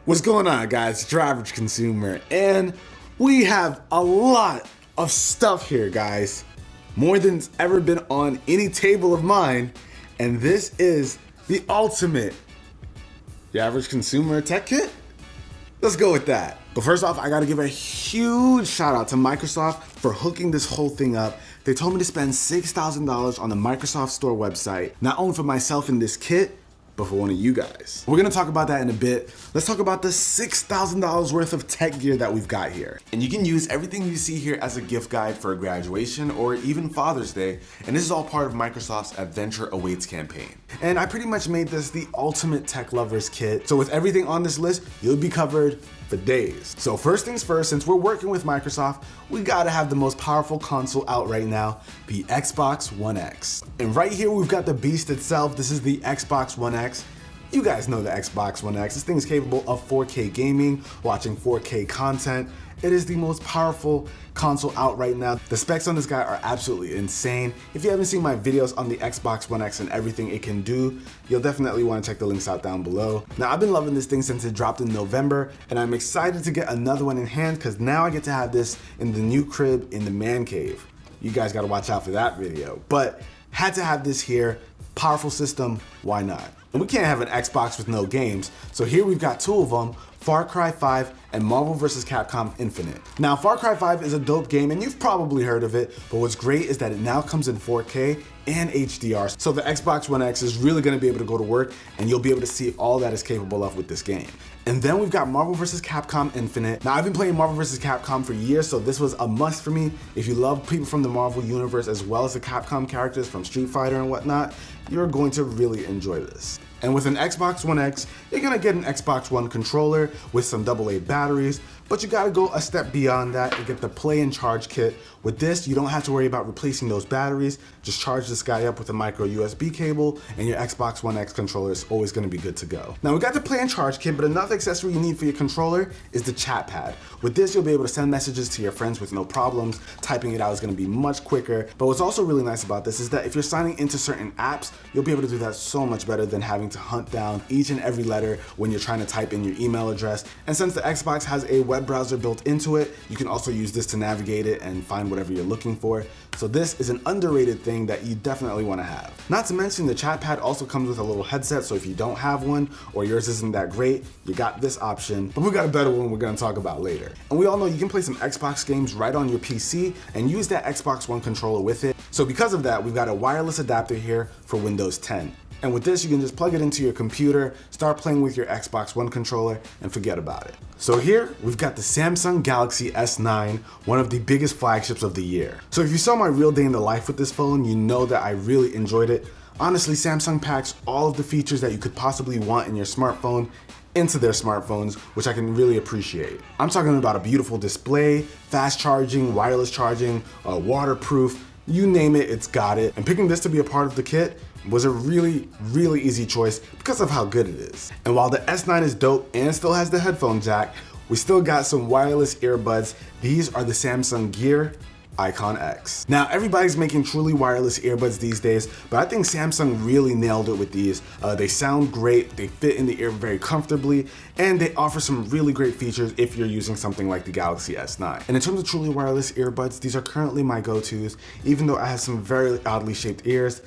What's going on, guys? It's your average consumer, and we have a lot of stuff here, guys. More than's ever been on any table of mine, and this is the ultimate Your Average Consumer Tech Kit. Let's go with that. But first off, I gotta give a huge shout out to Microsoft for hooking this whole thing up. They told me to spend $6,000 on the Microsoft Store website, not only for myself in this kit, but for one of you guys. We're gonna talk about that in a bit. Let's talk about the $6,000 worth of tech gear that we've got here. And you can use everything you see here as a gift guide for a graduation or even Father's Day. And this is all part of Microsoft's Adventure Awaits campaign. And I pretty much made this the ultimate tech lovers kit. So with everything on this list, you'll be covered for days. So first things first, since we're working with Microsoft, we gotta have the most powerful console out right now, the Xbox One X. And right here, we've got the beast itself. This is the Xbox One X. You guys know the Xbox One X. This thing is capable of 4K gaming, watching 4K content. It is the most powerful console out right now. The specs on this guy are absolutely insane. If you haven't seen my videos on the Xbox One X and everything it can do, you'll definitely want to check the links out down below. Now, I've been loving this thing since it dropped in November, and I'm excited to get another one in hand because now I get to have this in the new crib in the man cave. You guys got to watch out for that video. But had to have this here. Powerful system, why not? And we can't have an Xbox with no games, so here we've got two of them, Far Cry 5 and Marvel vs. Capcom Infinite. Now, Far Cry 5 is a dope game, and you've probably heard of it, but what's great is that it now comes in 4K and HDR, so the Xbox One X is really gonna be able to go to work, and you'll be able to see all that it's capable of with this game. And then we've got Marvel vs. Capcom Infinite. Now, I've been playing Marvel vs. Capcom for years, so this was a must for me. If you love people from the Marvel universe as well as the Capcom characters from Street Fighter and whatnot, you're going to really enjoy this. And with an Xbox One X, you're gonna get an Xbox One controller with some AA batteries, but you gotta go a step beyond that and get the Play and Charge kit. With this, you don't have to worry about replacing those batteries. Just charge this guy up with a micro USB cable, and your Xbox One X controller is always gonna be good to go. Now, we got the Play and Charge kit, but another accessory you need for your controller is the chat pad. With this, you'll be able to send messages to your friends with no problems. Typing it out is gonna be much quicker. But what's also really nice about this is that if you're signing into certain apps, you'll be able to do that so much better than having to hunt down each and every letter when you're trying to type in your email address. And since the Xbox has a web browser built into it, you can also use this to navigate it and find whatever you're looking for. So this is an underrated thing that you definitely want to have. Not to mention the chat pad also comes with a little headset, so if you don't have one or yours isn't that great, you got this option, but we got a better one we're going to talk about later. And we all know you can play some Xbox games right on your PC and use that Xbox One controller with it. So because of that, we've got a wireless adapter here for Windows 10. And with this, you can just plug it into your computer, start playing with your Xbox One controller, and forget about it. So here, we've got the Samsung Galaxy S9, one of the biggest flagships of the year. So if you saw my real day in the life with this phone, you know that I really enjoyed it. Honestly, Samsung packs all of the features that you could possibly want in your smartphone into their smartphones, which I can really appreciate. I'm talking about a beautiful display, fast charging, wireless charging, waterproof, you name it, it's got it. And picking this to be a part of the kit was a really easy choice because of how good it is. And while the S9 is dope and still has the headphone jack, we still got some wireless earbuds. These are the Samsung Gear Icon X. Now, everybody's making truly wireless earbuds these days, but I think Samsung really nailed it with these. They sound great, they fit in the ear very comfortably, and they offer some really great features if you're using something like the Galaxy S9. And in terms of truly wireless earbuds, these are currently my go-tos. Even though I have some very oddly shaped ears,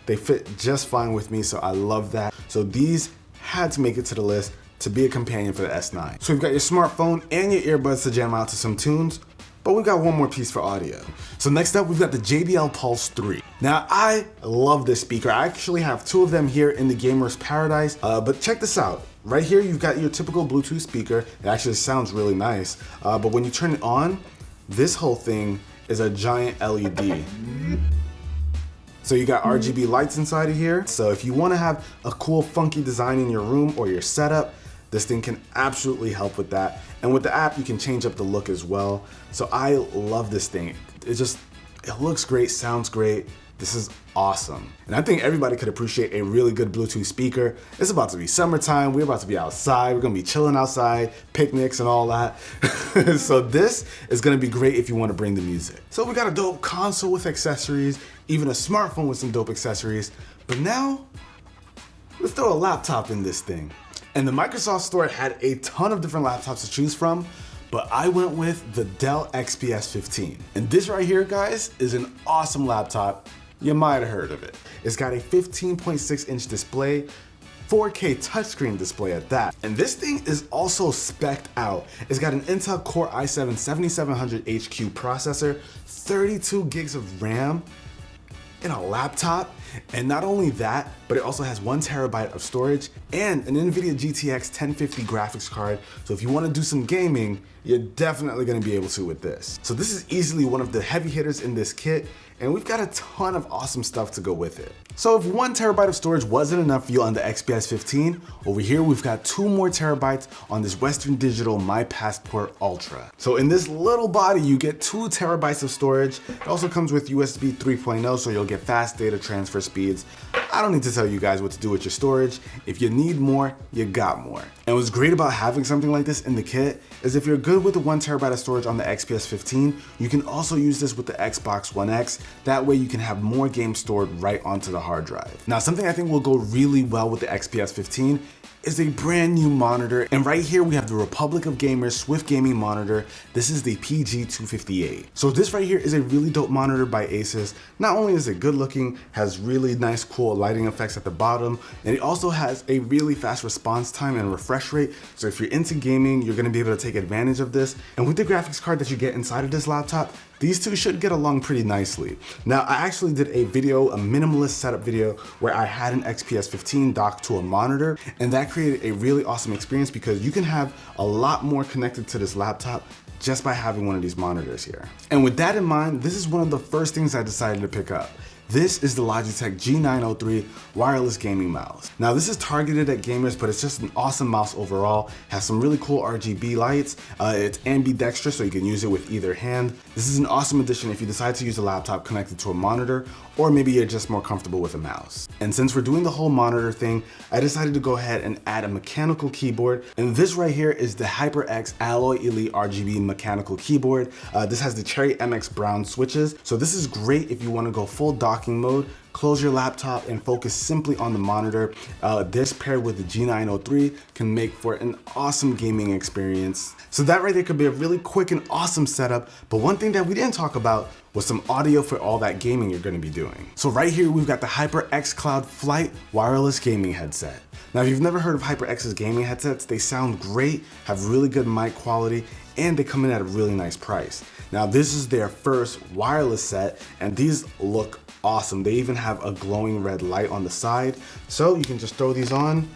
they fit just fine with me, so I love that. So these had to make it to the list to be a companion for the S9. So we've got your smartphone and your earbuds to jam out to some tunes, but we've got one more piece for audio. So next up, we've got the JBL Pulse 3. Now, I love this speaker. I actually have two of them here in the Gamer's Paradise, but check this out. Right here, you've got your typical Bluetooth speaker. It actually sounds really nice, but when you turn it on, this whole thing is a giant LED. So you got RGB lights inside of here. So if you want to have a cool, funky design in your room or your setup, this thing can absolutely help with that. And with the app, you can change up the look as well. So I love this thing. It looks great, sounds great. This is awesome. And I think everybody could appreciate a really good Bluetooth speaker. It's about to be summertime. We're about to be outside. We're gonna be chilling outside, picnics and all that. So this is gonna be great if you wanna bring the music. So we got a dope console with accessories, even a smartphone with some dope accessories. But now, let's throw a laptop in this thing. And the Microsoft Store had a ton of different laptops to choose from, but I went with the Dell XPS 15. And this right here, guys, is an awesome laptop. You might have heard of it. It's got a 15.6-inch display, 4K touchscreen display at that. And this thing is also spec'd out. It's got an Intel Core i7-7700HQ processor, 32 gigs of RAM in a laptop. And not only that, but it also has 1 terabyte of storage and an NVIDIA GTX 1050 graphics card. So if you want to do some gaming, you're definitely going to be able to with this. So this is easily one of the heavy hitters in this kit, and we've got a ton of awesome stuff to go with it. So if 1 terabyte of storage wasn't enough for you on the XPS 15, over here we've got 2 more terabytes on this Western Digital My Passport Ultra. So in this little body, you get 2 terabytes of storage. It also comes with USB 3.0, so you'll get fast data transfer speeds. I don't need to tell you guys what to do with your storage. If you need more, you got more. And what's great about having something like this in the kit is if you're good with the 1 terabyte of storage on the XPS 15, you can also use this with the Xbox One X. That way you can have more games stored right onto the hard drive. Now, something I think will go really well with the XPS 15 is a brand new monitor. And right here we have the Republic of Gamers Swift Gaming monitor. This is the PG258. So this right here is a really dope monitor by Asus. Not only is it good looking, has really nice cool lighting effects at the bottom, and it also has a really fast response time and refresh rate. So if you're into gaming, you're gonna be able to take advantage of this. And with the graphics card that you get inside of this laptop, these two should get along pretty nicely. Now, I actually did a video, a minimalist setup video, where I had an XPS 15 docked to a monitor, and that created a really awesome experience because you can have a lot more connected to this laptop just by having one of these monitors here. And with that in mind, this is one of the first things I decided to pick up. This is the Logitech G903 wireless gaming mouse. Now this is targeted at gamers, but it's just an awesome mouse overall. Has some really cool RGB lights. It's ambidextrous, so you can use it with either hand. This is an awesome addition if you decide to use a laptop connected to a monitor, or maybe you're just more comfortable with a mouse. And since we're doing the whole monitor thing, I decided to go ahead and add a mechanical keyboard. And this right here is the HyperX Alloy Elite RGB mechanical keyboard. This has the Cherry MX Brown switches. So this is great if you want to go full docking mode, close your laptop and focus simply on the monitor. This paired with the G903 can make for an awesome gaming experience. So that right there could be a really quick and awesome setup, but one thing that we didn't talk about was some audio for all that gaming you're gonna be doing. So right here, we've got the HyperX Cloud Flight wireless gaming headset. Now, if you've never heard of HyperX's gaming headsets, they sound great, have really good mic quality, and they come in at a really nice price. Now, this is their first wireless set, and these look awesome. They even have a glowing red light on the side, so you can just throw these on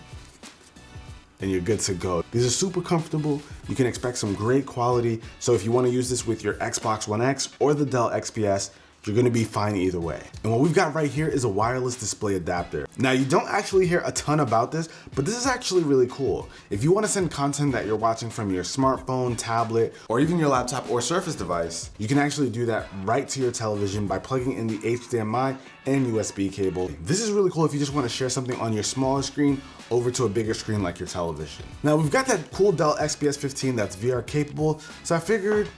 and you're good to go. These are super comfortable. You can expect some great quality. So if you want to use this with your Xbox One X or the Dell XPS, you're gonna be fine either way. And what we've got right here is a wireless display adapter. Now, you don't actually hear a ton about this, but this is actually really cool. If you wanna send content that you're watching from your smartphone, tablet, or even your laptop or Surface device, you can actually do that right to your television by plugging in the HDMI and USB cable. This is really cool if you just wanna share something on your smaller screen over to a bigger screen like your television. Now, we've got that cool Dell XPS 15 that's VR capable, so I figured,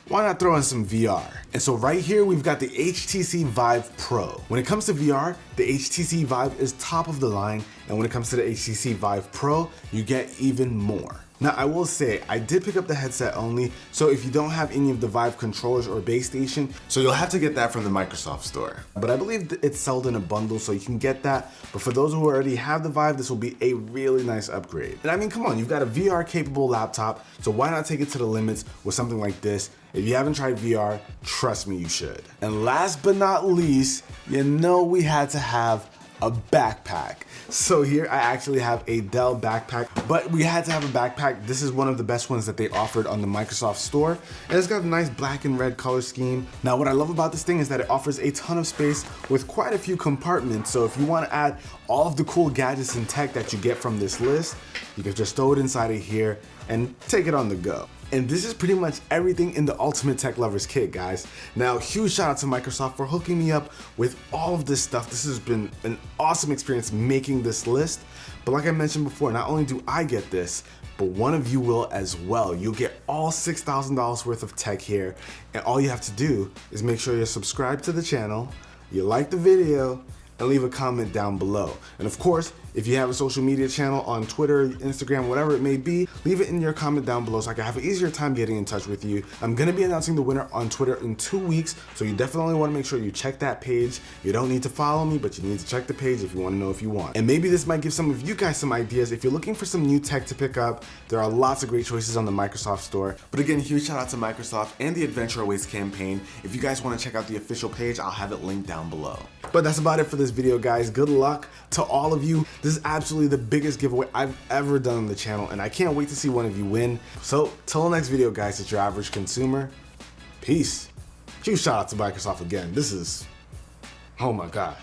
why not throw in some VR? And so right here, we've got the HTC Vive Pro. When it comes to VR, the HTC Vive is top of the line. And when it comes to the HTC Vive Pro, you get even more. Now, I will say, I did pick up the headset only, so if you don't have any of the Vive controllers or base station, so you'll have to get that from the Microsoft Store. But I believe it's sold in a bundle, so you can get that. But for those who already have the Vive, this will be a really nice upgrade. And I mean, come on, you've got a VR capable laptop, so why not take it to the limits with something like this? If you haven't tried VR, trust me, you should. And last but not least, you know we had to have a backpack. So here I actually have a Dell backpack, but we had to have a backpack. This is one of the best ones that they offered on the Microsoft Store. And it's got a nice black and red color scheme. Now, what I love about this thing is that it offers a ton of space with quite a few compartments. So if you want to add all of the cool gadgets and tech that you get from this list, you can just throw it inside of here and take it on the go. And this is pretty much everything in the Ultimate Tech Lovers kit, guys. Now, huge shout out to Microsoft for hooking me up with all of this stuff. This has been an awesome experience making this list. But like I mentioned before, not only do I get this, but one of you will as well. You'll get all $6,000 worth of tech here. And all you have to do is make sure you're subscribed to the channel, you like the video, and leave a comment down below. And of course, If you have a social media channel on Twitter, Instagram, whatever it may be, leave it in your comment down below so I can have an easier time getting in touch with you. I'm gonna be announcing the winner on Twitter in 2 weeks, so you definitely wanna make sure you check that page. You don't need to follow me, but you need to check the page if you wanna know if you want. And maybe this might give some of you guys some ideas. If you're looking for some new tech to pick up, there are lots of great choices on the Microsoft Store. But again, huge shout out to Microsoft and the Adventure Awaits campaign. If you guys wanna check out the official page, I'll have it linked down below. But that's about it for this video, guys. Good luck to all of you. This is absolutely the biggest giveaway I've ever done on the channel, and I can't wait to see one of you win. So till the next video, guys, it's your average consumer. Peace. Huge shout out to Microsoft again. This is, oh my God.